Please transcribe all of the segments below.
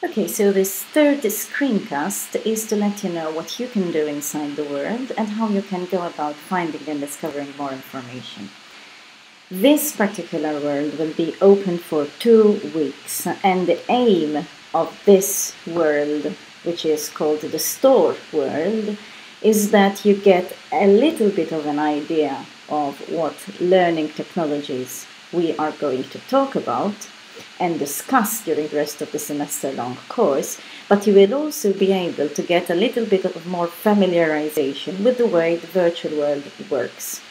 Okay, so this third screencast is to let you know what you can do inside the world and how you can go about finding and discovering more information. This particular world will be open for 2 weeks, and the aim of this world, which is called the Store World, is that you get a little bit of an idea of what learning technologies we are going to talk about and discuss during the rest of the semester-long course, but you will also be able to get a little bit of more familiarization with the way the virtual world works.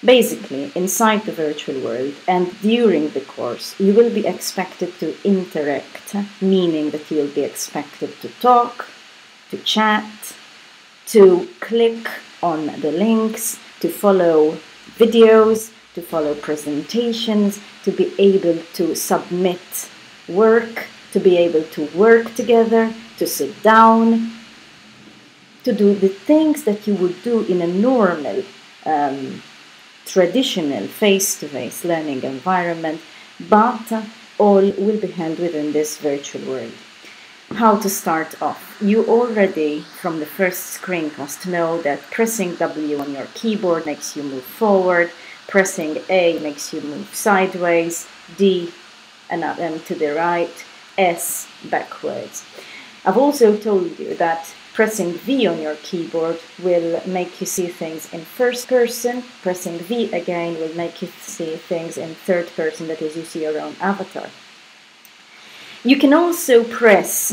Basically, inside the virtual world and during the course, you will be expected to interact, meaning that you will be expected to talk, to chat, to click on the links, to follow videos, to follow presentations, to be able to submit work, to be able to work together, to sit down, to do the things that you would do in a normal, traditional face-to-face learning environment, but all will be held within this virtual world. How to start off? You already, from the first screencast, know that pressing W on your keyboard makes you move forward, pressing A makes you move sideways, D and to the right, S backwards. I've also told you that pressing V on your keyboard will make you see things in first person. Pressing V again will make you see things in third person, that is, you see your own avatar. You can also press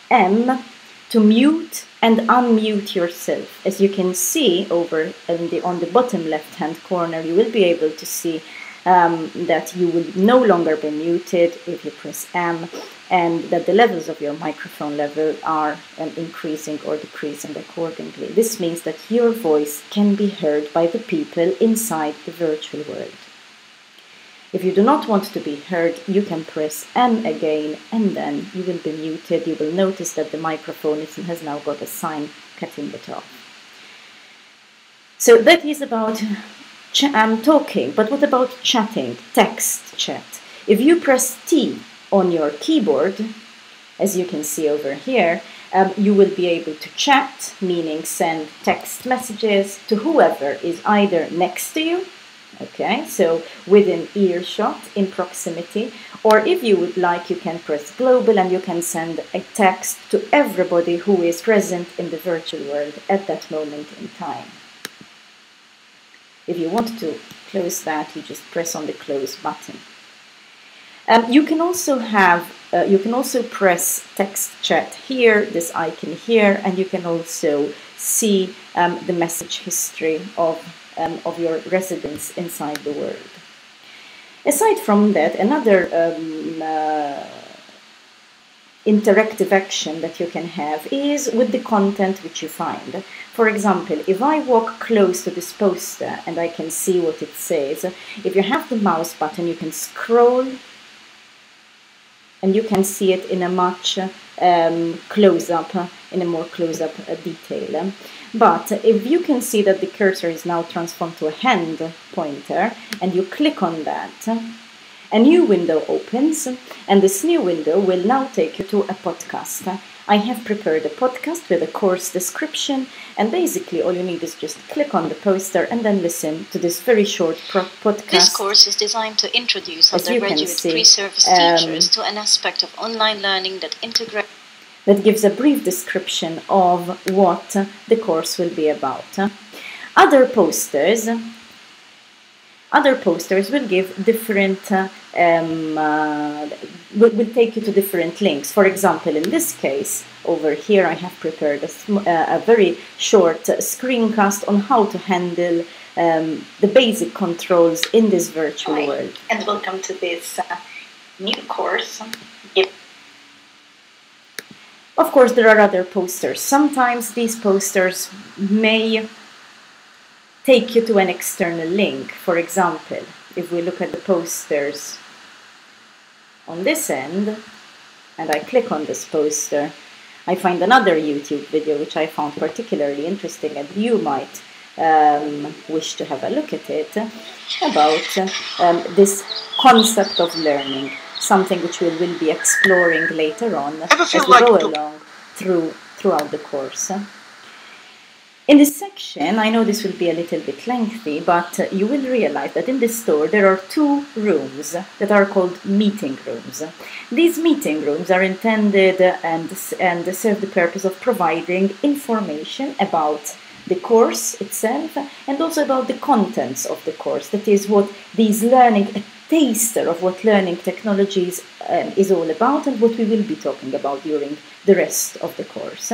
M to mute and unmute yourself. As you can see over on the bottom left-hand corner, you will be able to see that you will no longer be muted if you press M, and that the levels of your microphone level are increasing or decreasing accordingly. This means that your voice can be heard by the people inside the virtual world. If you do not want to be heard, you can press M again, and then you will be muted. You will notice that the microphone has now got a sign cutting it off. So that is about talking, but what about chatting, text chat? If you press T on your keyboard, as you can see over here, you will be able to chat, meaning send text messages to whoever is either next to you, okay, so within earshot, in proximity, or if you would like, you can press global and you can send a text to everybody who is present in the virtual world at that moment in time. If you want to close that, you just press on the close button. You can also press text chat here, this icon here, and you can also see the message history of your residence inside the world. Aside from that, another interactive action that you can have is with the content which you find. For example, if I walk close to this poster and I can see what it says, if you have the mouse button, you can scroll and you can see it in a much close-up, in a more close-up detail. But if you can see that the cursor is now transformed to a hand pointer and you click on that, a new window opens, and this new window will now take you to a podcast. I have prepared a podcast with a course description, and basically all you need is just click on the poster and then listen to this very short podcast. This course is designed to introduce undergraduate pre-service teachers to an aspect of online learning that gives a brief description of what the course will be about. Other posters will give different, will take you to different links. For example, in this case, over here I have prepared a very short screencast on how to handle the basic controls in this virtual world. And welcome to this new course. Of course, there are other posters. Sometimes these posters may take you to an external link. For example, if we look at the posters on this end, and I click on this poster, I find another YouTube video which I found particularly interesting, and you might wish to have a look at it, about this concept of learning. something which we will be exploring later on as we go along throughout the course. In this section, I know this will be a little bit lengthy, but you will realize that in this store there are 2 rooms that are called meeting rooms. These meeting rooms are intended and serve the purpose of providing information about the course itself and also about the contents of the course. That is what these a taster of what learning technologies is all about and what we will be talking about during the rest of the course.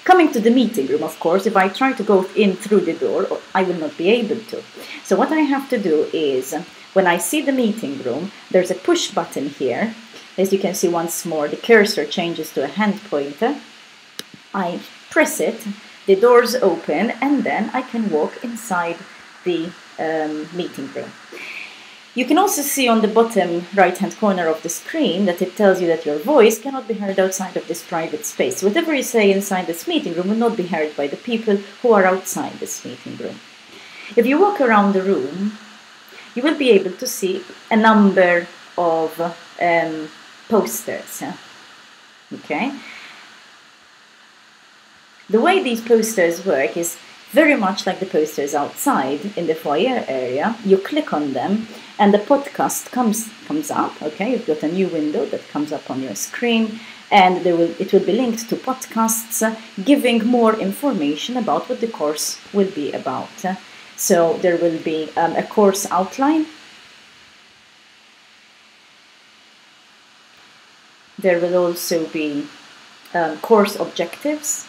Coming to the meeting room, of course, if I try to go in through the door, I will not be able to. So what I have to do is, when I see the meeting room, there's a push button here. As you can see once more, the cursor changes to a hand pointer. I press it, the doors open, and then I can walk inside the meeting room. You can also see on the bottom right-hand corner of the screen that it tells you that your voice cannot be heard outside of this private space. Whatever you say inside this meeting room will not be heard by the people who are outside this meeting room. If you walk around the room, you will be able to see a number of posters. Okay? The way these posters work is very much like the posters outside in the foyer area. You click on them and the podcast comes up. Okay, you've got a new window that comes up on your screen, and it will be linked to podcasts giving more information about what the course will be about. So there will be a course outline. There will also be course objectives,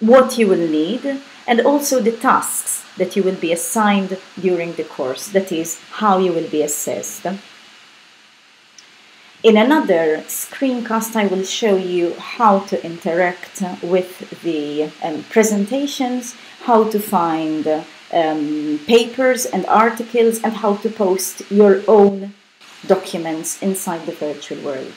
what you will need, and also the tasks that you will be assigned during the course, that is, how you will be assessed. In another screencast, I will show you how to interact with the presentations, how to find papers and articles, and how to post your own documents inside the virtual world.